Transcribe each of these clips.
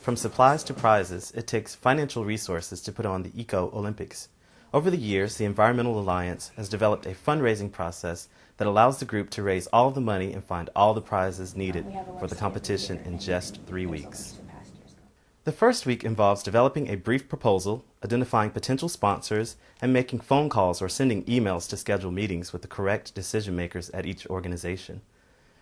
From supplies to prizes, it takes financial resources to put on the Eco Olympics. Over the years, the Environmental Alliance has developed a fundraising process that allows the group to raise all the money and find all the prizes needed for the competition in just 3 weeks. The first week involves developing a brief proposal, identifying potential sponsors, and making phone calls or sending emails to schedule meetings with the correct decision makers at each organization.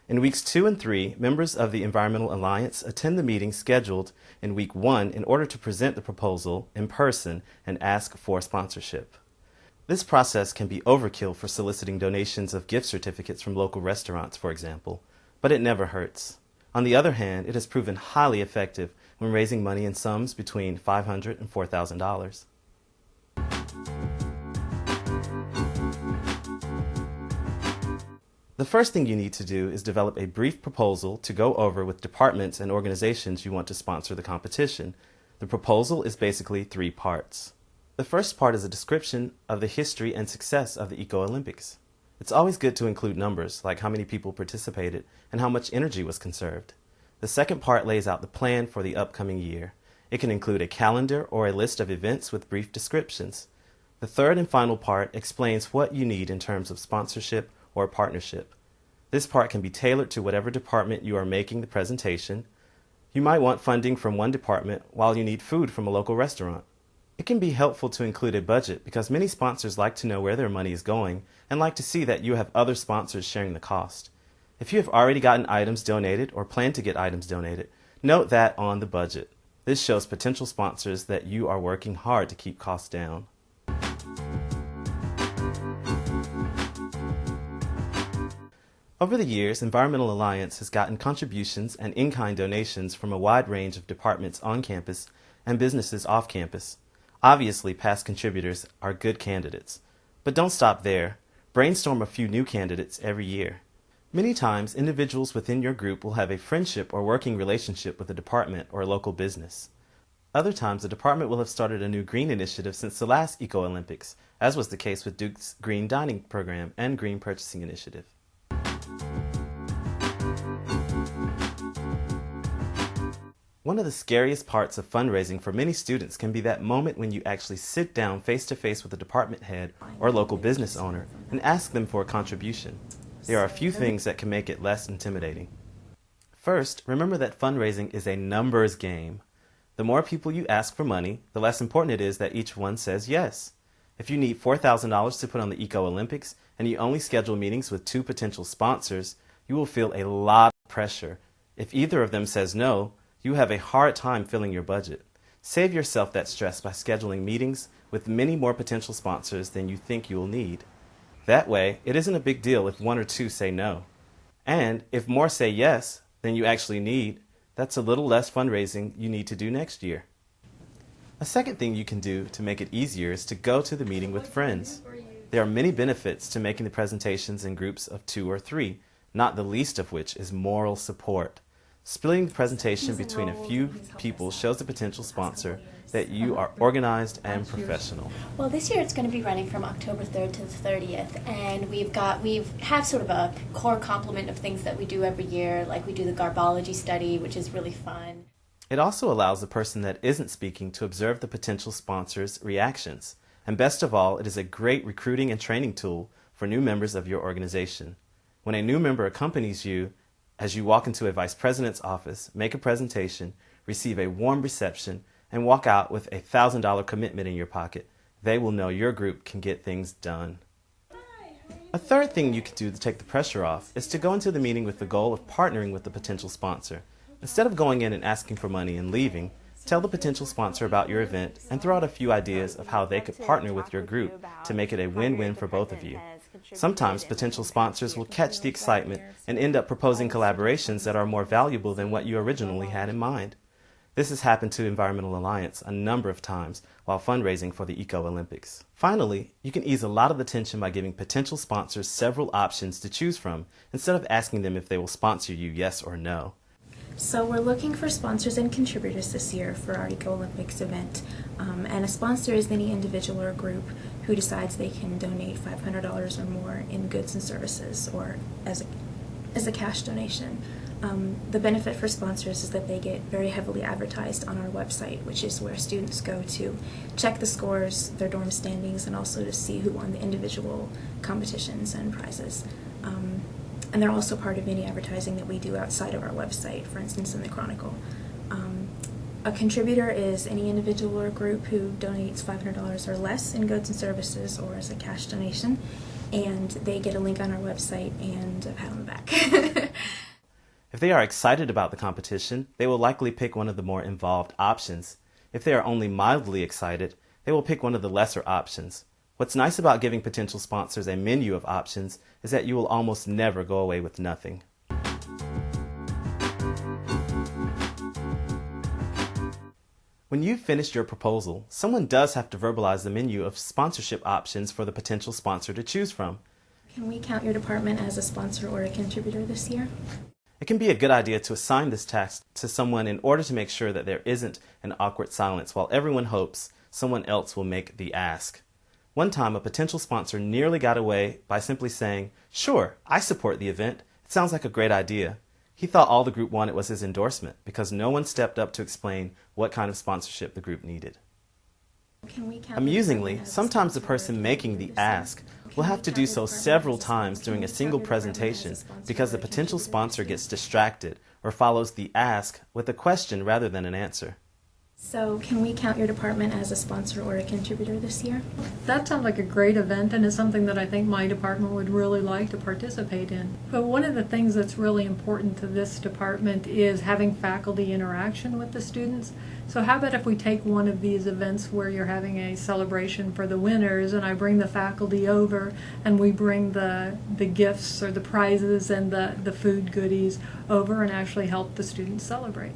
In weeks 2 and 3, members of the Environmental Alliance attend the meeting scheduled in week 1 in order to present the proposal in person and ask for sponsorship. This process can be overkill for soliciting donations of gift certificates from local restaurants, for example, but it never hurts. On the other hand, it has proven highly effective when raising money in sums between $500 and $4,000. The first thing you need to do is develop a brief proposal to go over with departments and organizations you want to sponsor the competition. The proposal is basically 3 parts. The first part is a description of the history and success of the Eco Olympics. It's always good to include numbers, like how many people participated and how much energy was conserved. The second part lays out the plan for the upcoming year. It can include a calendar or a list of events with brief descriptions. The third and final part explains what you need in terms of sponsorship or partnership. This part can be tailored to whatever department you are making the presentation. You might want funding from one department while you need food from a local restaurant. It can be helpful to include a budget because many sponsors like to know where their money is going and like to see that you have other sponsors sharing the cost. If you have already gotten items donated or plan to get items donated, note that on the budget. This shows potential sponsors that you are working hard to keep costs down. Over the years, Environmental Alliance has gotten contributions and in-kind donations from a wide range of departments on campus and businesses off campus. Obviously, past contributors are good candidates. But don't stop there. Brainstorm a few new candidates every year. Many times, individuals within your group will have a friendship or working relationship with a department or a local business. Other times, the department will have started a new green initiative since the last Eco Olympics, as was the case with Duke's Green Dining Program and Green Purchasing Initiative. One of the scariest parts of fundraising for many students can be that moment when you actually sit down face-to-face with a department head or local business owner and ask them for a contribution. There are a few things that can make it less intimidating. First, remember that fundraising is a numbers game. The more people you ask for money, the less important it is that each one says yes. If you need $4,000 to put on the Eco Olympics and you only schedule meetings with 2 potential sponsors, you will feel a lot of pressure. If either of them says no, you have a hard time filling your budget. Save yourself that stress by scheduling meetings with many more potential sponsors than you think you will need. That way, it isn't a big deal if 1 or 2 say no. And if more say yes than you actually need, that's a little less fundraising you need to do next year. A second thing you can do to make it easier is to go to the meeting with friends. There are many benefits to making the presentations in groups of 2 or 3, not the least of which is moral support. Splitting the presentation between a few people shows the potential sponsor that you are organized and professional. Well, this year it's going to be running from October 3rd to the 30th, and we have sort of a core complement of things that we do every year, like we do the garbology study, which is really fun. It also allows the person that isn't speaking to observe the potential sponsor's reactions. And best of all, it is a great recruiting and training tool for new members of your organization. When a new member accompanies you, as you walk into a vice president's office, make a presentation, receive a warm reception, and walk out with a $1,000 commitment in your pocket, they will know your group can get things done. A third thing you can do to take the pressure off is to go into the meeting with the goal of partnering with the potential sponsor. Instead of going in and asking for money and leaving, tell the potential sponsor about your event and throw out a few ideas of how they could partner with your group to make it a win-win for both of you. Sometimes potential sponsors will catch the excitement and end up proposing collaborations that are more valuable than what you originally had in mind. This has happened to Environmental Alliance a number of times while fundraising for the Eco Olympics. Finally, you can ease a lot of the tension by giving potential sponsors several options to choose from instead of asking them if they will sponsor you yes or no. So we're looking for sponsors and contributors this year for our Eco Olympics event. And a sponsor is any individual or group who decides they can donate $500 or more in goods and services or as a cash donation. The benefit for sponsors is that they get very heavily advertised on our website, which is where students go to check the scores, their dorm standings, and also to see who won the individual competitions and prizes. And they're also part of any advertising that we do outside of our website, for instance in the Chronicle. A contributor is any individual or group who donates $500 or less in goods and services or as a cash donation, and they get a link on our website and a pat on the back. If they are excited about the competition, they will likely pick one of the more involved options. If they are only mildly excited, they will pick one of the lesser options. What's nice about giving potential sponsors a menu of options is that you will almost never go away with nothing. When you've finished your proposal, someone does have to verbalize the menu of sponsorship options for the potential sponsor to choose from. Can we count your department as a sponsor or a contributor this year? It can be a good idea to assign this task to someone in order to make sure that there isn't an awkward silence while everyone hopes someone else will make the ask. One time, a potential sponsor nearly got away by simply saying, "Sure, I support the event. It sounds like a great idea." He thought all the group wanted was his endorsement because no one stepped up to explain what kind of sponsorship the group needed. Amusingly, sometimes the person making the ask will have to do so several times during a single presentation because the potential sponsor gets distracted or follows the ask with a question rather than an answer. So can we count your department as a sponsor or a contributor this year? That sounds like a great event and is something that I think my department would really like to participate in. But one of the things that's really important to this department is having faculty interaction with the students. So how about if we take one of these events where you're having a celebration for the winners and I bring the faculty over and we bring the gifts or the prizes and the food goodies over and actually help the students celebrate.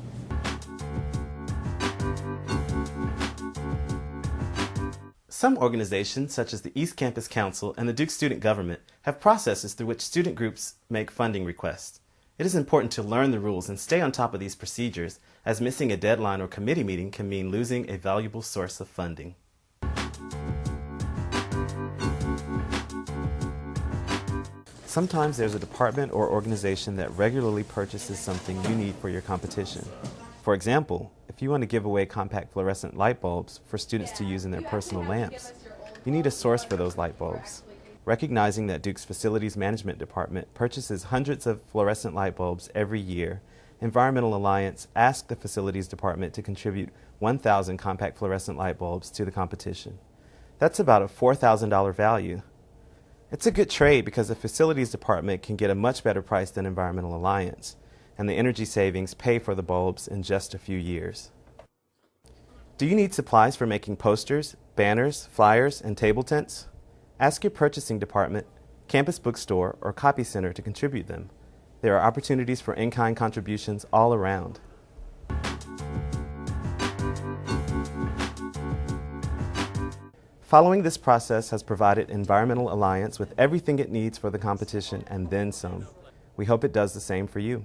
Some organizations, such as the East Campus Council and the Duke Student Government, have processes through which student groups make funding requests. It is important to learn the rules and stay on top of these procedures, as missing a deadline or committee meeting can mean losing a valuable source of funding. Sometimes there's a department or organization that regularly purchases something you need for your competition. For example, if you want to give away compact fluorescent light bulbs for students to use in their personal lamps, you need a source for those light bulbs. Recognizing that Duke's Facilities Management Department purchases hundreds of fluorescent light bulbs every year, Environmental Alliance asked the Facilities Department to contribute 1,000 compact fluorescent light bulbs to the competition. That's about a $4,000 value. It's a good trade because the Facilities Department can get a much better price than Environmental Alliance, and the energy savings pay for the bulbs in just a few years. Do you need supplies for making posters, banners, flyers, and table tents? Ask your purchasing department, campus bookstore, or copy center to contribute them. There are opportunities for in-kind contributions all around. Following this process has provided Environmental Alliance with everything it needs for the competition and then some. We hope it does the same for you.